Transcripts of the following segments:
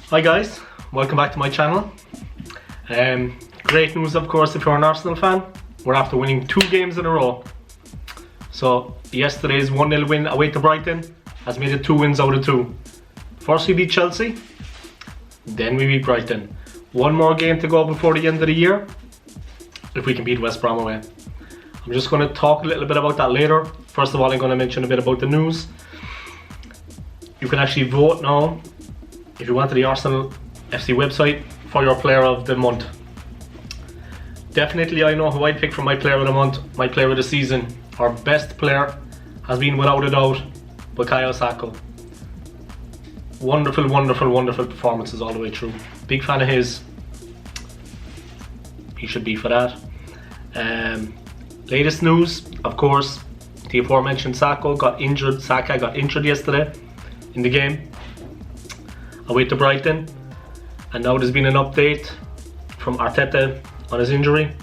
Hi guys, welcome back to my channel. Great news of course if you're an Arsenal fan. We're after winning 2 games in a row. So yesterday's 1-0 win away to Brighton has made it 2 wins out of 2. First we beat Chelsea, then we beat Brighton. One more game to go before the end of the year if we can beat West Brom away. I'm just going to talk a little bit about that later. First of all, I'm going to mention a bit about the news. You can actually vote now if you went to the Arsenal FC website for your player of the month. Definitely I know who I'd pick for my player of the month, my player of the season. Our best player has been without a doubt Bukayo Saka. Wonderful, wonderful, wonderful performances all the way through. Big fan of his. He should be for that. Latest news, of course, the aforementioned Saka got injured yesterday in the game away to Brighton, and now there's been an update from Arteta on his injury.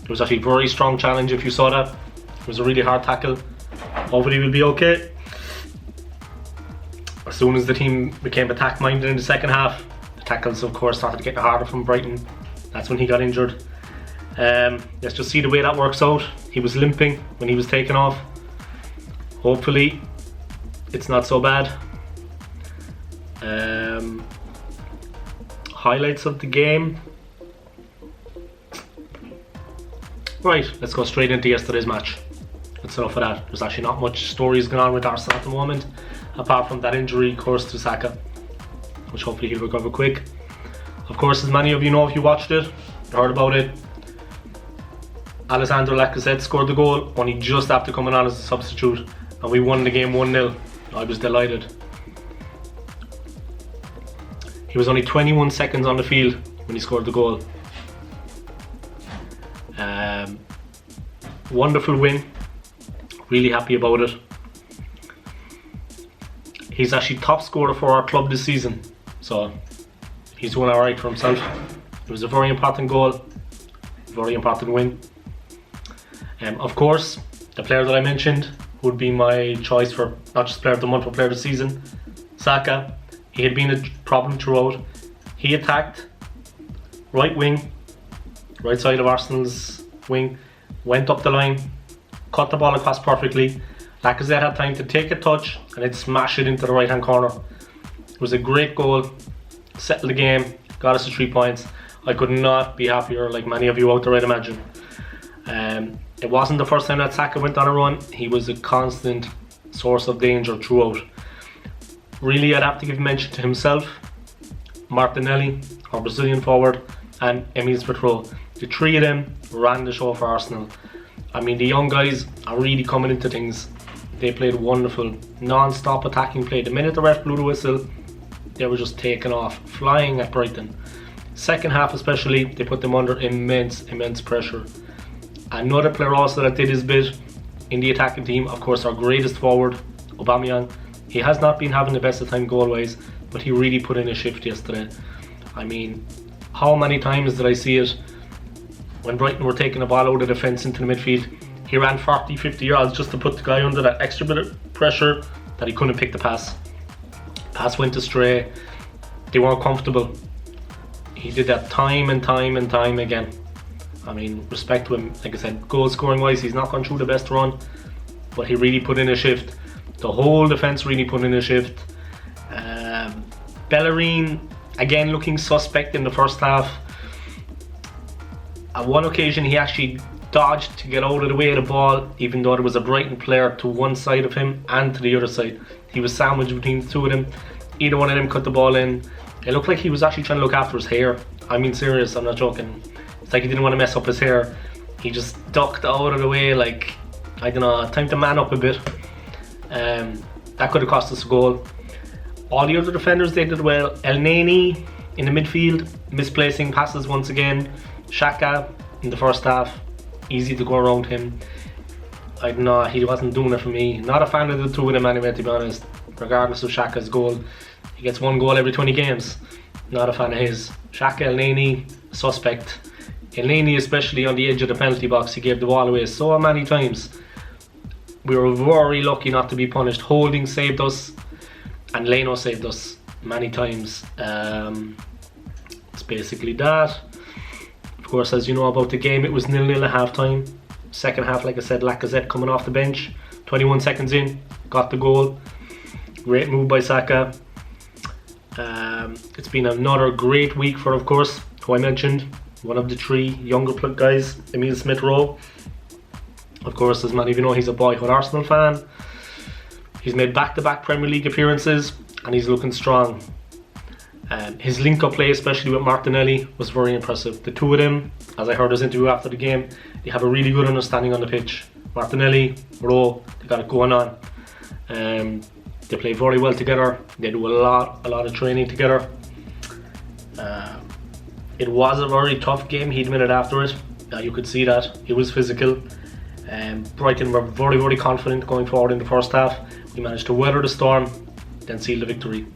It was actually a very strong challenge if you saw that. It was a really hard tackle. Hopefully he will be okay. As soon as the team became attack minded in the second half, the tackles of course started getting harder from Brighton. That's when he got injured. Let's just see the way that works out. He was limping when he was taken off. Hopefully it's not so bad. Highlights of the game. Right, let's go straight into yesterday's match. That's enough of that. There's actually not much stories going on with Arsenal at the moment, apart from that injury, of course, to Saka, which hopefully he'll recover quick. Of course, as many of you know if you watched it, heard about it, Alexander Lacazette scored the goal only just after coming on as a substitute, and we won the game 1-0. I was delighted. He was only 21 seconds on the field when he scored the goal. Wonderful win. Really happy about it. He's actually top scorer for our club this season, so he's doing alright for himself. It was a very important goal, very important win. Of course, the player that I mentioned would be my choice for not just player of the month but player of the season, Saka. He had been a problem throughout. He attacked right wing, right side of Arsenal's wing, went up the line, cut the ball across perfectly. Lacazette had time to take a touch and then smash it into the right hand corner. It was a great goal, settled the game, got us to 3 points. I could not be happier, like many of you out there I'd imagine. It wasn't the first time that Saka went on a run. He was a constant source of danger throughout. Really, I'd have to give mention to himself, Martinelli, our Brazilian forward, and Emile Smith-Rowe. The 3 of them ran the show for Arsenal. I mean, the young guys are really coming into things. They played wonderful, non-stop attacking play. The minute the ref blew the whistle, they were just taking off, flying at Brighton. Second half especially, they put them under immense pressure. Another player also that did his bit in the attacking team, of course, our greatest forward, Aubameyang. He has not been having the best of time goal-wise, but he really put in a shift yesterday. I mean, how many times did I see it when Brighton were taking the ball out of the defence into the midfield? He ran 40-50 yards just to put the guy under that extra bit of pressure that he couldn't pick the pass. Pass went astray. They weren't comfortable. He did that time and time again. I mean, respect to him. Like I said, goal scoring wise, he's not gone through the best run, but he really put in a shift. The whole defence really put in a shift. Bellerin, again looking suspect in the first half. At one occasion he actually dodged to get out of the way of the ball, even though there was a Brighton player to one side of him and to the other side. He was sandwiched between the 2 of them. Either one of them cut the ball in. It looked like he was actually trying to look after his hair. I mean, serious, I'm not joking. It's like he didn't want to mess up his hair. He just ducked out of the way, like, I don't know, time to man up a bit. That could have cost us a goal. All the other defenders, they did well. El Neni in the midfield, misplacing passes once again. Xhaka in the first half, easy to go around him. I don't know, he wasn't doing it for me. Not a fan of the 2 of them anyway, to be honest. Regardless of Xhaka's goal, he gets 1 goal every 20 games. Not a fan of his. Xhaka, El Neni, suspect. El Neni especially on the edge of the penalty box, he gave the ball away so many times. We were very lucky not to be punished. Holding saved us and Leno saved us. many times. It's basically that. Of course, as you know about the game, it was 0-0 at half time. Second half, like I said, Lacazette coming off the bench, 21 seconds in, got the goal. Great move by Saka. It's been another great week for, of course, who I mentioned, one of the 3 younger guys, Emile Smith-Rowe. Of course, as many of you know, he's a boyhood Arsenal fan. He's made back-to-back Premier League appearances and he's looking strong. His link-up play, especially with Martinelli, was very impressive. The two of them, as I heard his interview after the game, they have a really good understanding on the pitch. Martinelli, Rowe, they got it going on. They play very well together. They do a lot of training together. It was a very tough game, he admitted after it. You could see that. It was physical. Brighton were very confident going forward in the first half. We managed to weather the storm, then seal the victory.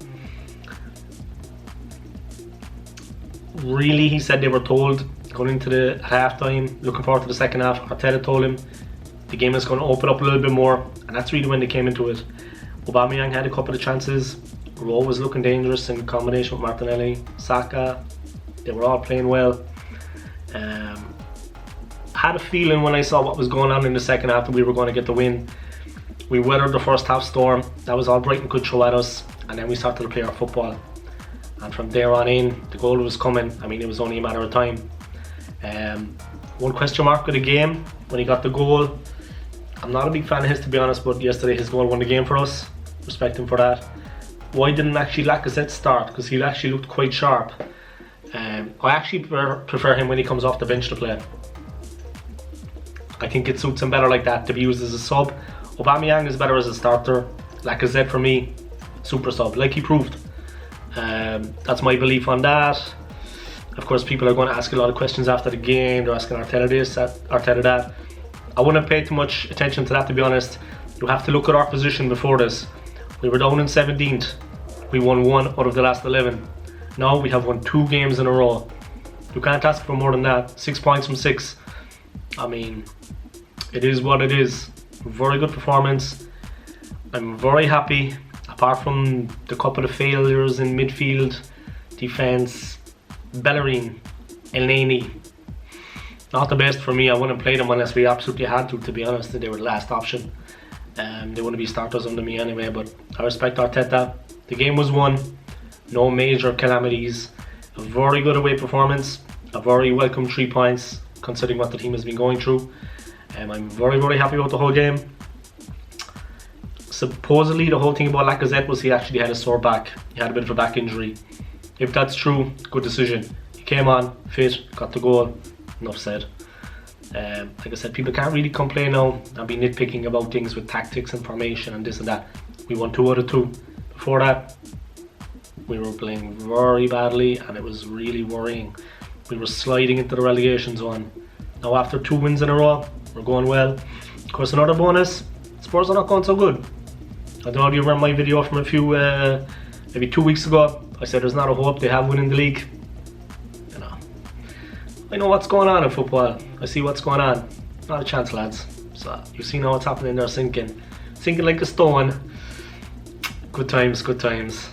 Really, he said they were told going into the half-time, looking forward to the second half. Arteta told him the game is going to open up a little bit more, and that's really when they came into it. Aubameyang had a couple of chances. Rowe was looking dangerous in combination with Martinelli. Saka, they were all playing well. Had a feeling when I saw what was going on in the second half that we were going to get the win. We weathered the first half storm. That was all Brighton could throw at us, and then we started to play our football. And from there on in, the goal was coming. I mean, it was only a matter of time. One question mark with the game when he got the goal. I'm not a big fan of his, to be honest, but yesterday his goal won the game for us. Respect him for that. Why didn't actually Lacazette start? Because he actually looked quite sharp. I actually prefer him when he comes off the bench to play. I think it suits him better like that, to be used as a sub. Aubameyang is better as a starter. Lacazette, for me, super sub, like he proved. That's my belief on that. Of course, people are going to ask a lot of questions after the game. They're asking Arteta this, Arteta that. I wouldn't pay too much attention to that, to be honest. You have to look at our position before this. We were down in 17th. We won 1 out of the last 11. Now we have won 2 games in a row. You can't ask for more than that. 6 points from 6. I mean, it is what it is. Very good performance. I'm very happy. Apart from the couple of failures in midfield, defence, Bellerin, Elneny, not the best for me. I wouldn't play them unless we absolutely had to be honest. They were the last option. They wouldn't be starters under me anyway, but I respect Arteta. The game was won. No major calamities. A very good away performance. A very welcome 3 points considering what the team has been going through. I'm very happy with the whole game. Supposedly the whole thing about Lacazette was he actually had a sore back. He had a bit of a back injury. If that's true, good decision. He came on, fit, got the goal. Enough said. Like I said, people can't really complain now and be nitpicking about things with tactics and formation and this and that. We won 2 out of 2. Before that, we were playing very badly and it was really worrying. We were sliding into the relegation zone. Now after 2 wins in a row, we're going well. Of course, another bonus, Spurs are not going so good. I don't know if you remember my video from a few, maybe 2 weeks ago. I said there's not a hope they have winning the league. You know, I know what's going on in football. I see what's going on. Not a chance, lads. So you've seen how it's happening there, sinking like a stone. Good times, good times.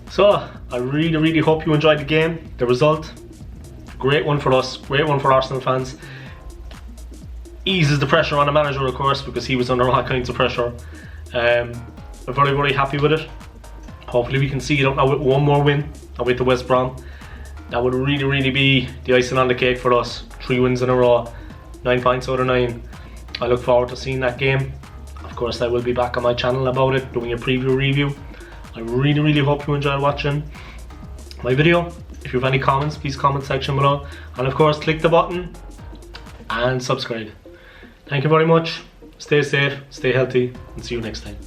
So I really hope you enjoyed the game. The result, great one for us, great one for Arsenal fans. Eases the pressure on the manager, of course, because he was under all kinds of pressure. I'm very happy with it. Hopefully we can see it out now with one more win away to West Brom. That would really be the icing on the cake for us. 3 wins in a row, 9 points out of 9. I look forward to seeing that game. Of course, I will be back on my channel about it, doing a preview review. I really hope you enjoyed watching my video. If you have any comments, please comment section below. And of course, click the button and subscribe. Thank you very much. Stay safe, stay healthy, and see you next time.